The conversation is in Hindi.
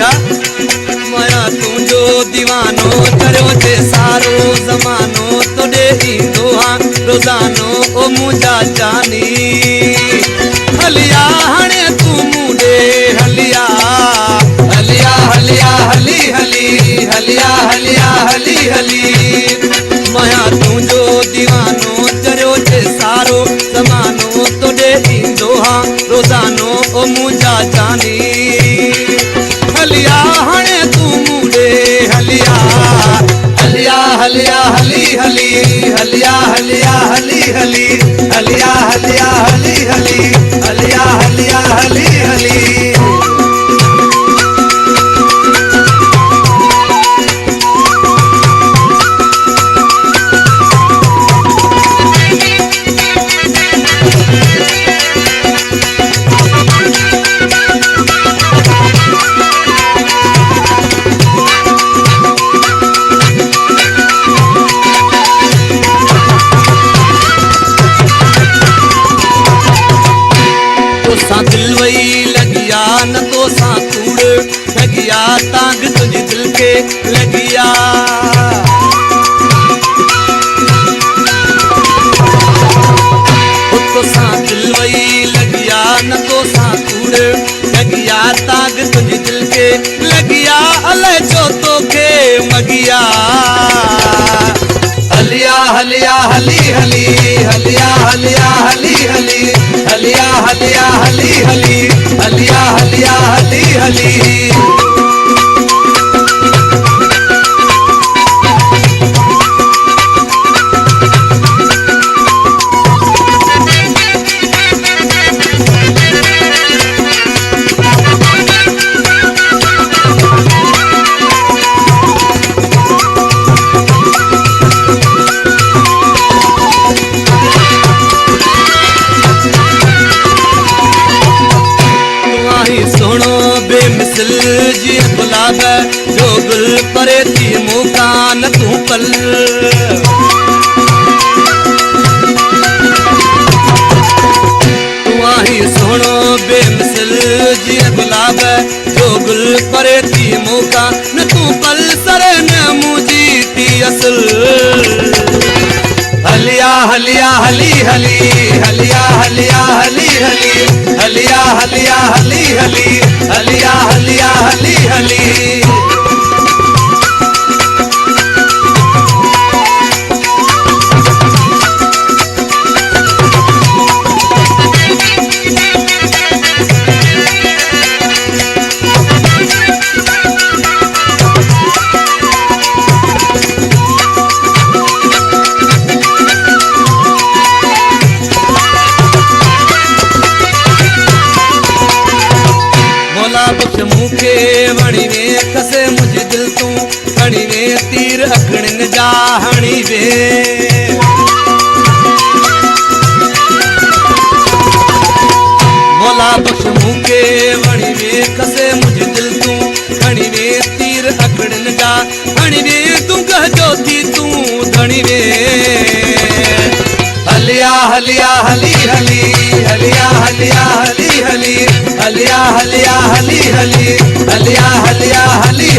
माया तुझो दीवानो चरियो थे सारो ज़मानो तोड़े ईंदो हाँ रोज़ानो ओ मुंहिंजा जानी हलिया हाणे तू मूंडे हलिया हलिया हलिया हली हली हलिया हलिया हली हली माया तुझो दीवानो चरियो थे सारो ज़मानो तोड़े ईंदो हाँ रोज़ानो ओ मुंहिंजा जानी हलिया हाणे तू मूंडे हलिया हलिया हलिया हली हली हलिया हलिया हली हली हलिया हलिया हली हली हलिया हलिया हली हली दिल वही लगिया न तो सा कूड़ लगिया तांग तुझे दिल के लगिया तो सा दिल वही लगिया न तो सा कूड़ लगिया तांग तुझे दिल के लगिया अले जो तो के मगिया हलिया हलिया हली हली हलिया हलिया हली हली हलिया हलिया हली हली हलिया हलिया हली हली सोनो बेमिसल जी गुलाब जो गुल परे थी मुकान तू पल तू आही सोनो बेमिसल जी गुलाब जो गुल परे थी मुकान तू पल सरे न मुझी थी असल हलिया हलिया हली हली हलिया हलिया हली हली हलिया हलिया हली हली हलिया हलिया हली हली मुखे वणी वे कसे मुझे दिल तू खणी वे तीर अखड़न जा हणी वे मोला बख्श मुखे वणी वे कसे मुझे दिल तू खणी वे तीर अखड़न जा हणी वे तू कह जो थी तू धणी वे हलिया हलिया हली हली हलिया हलिया हली हली हलिया हलिया हली हली हलिया हलिया हली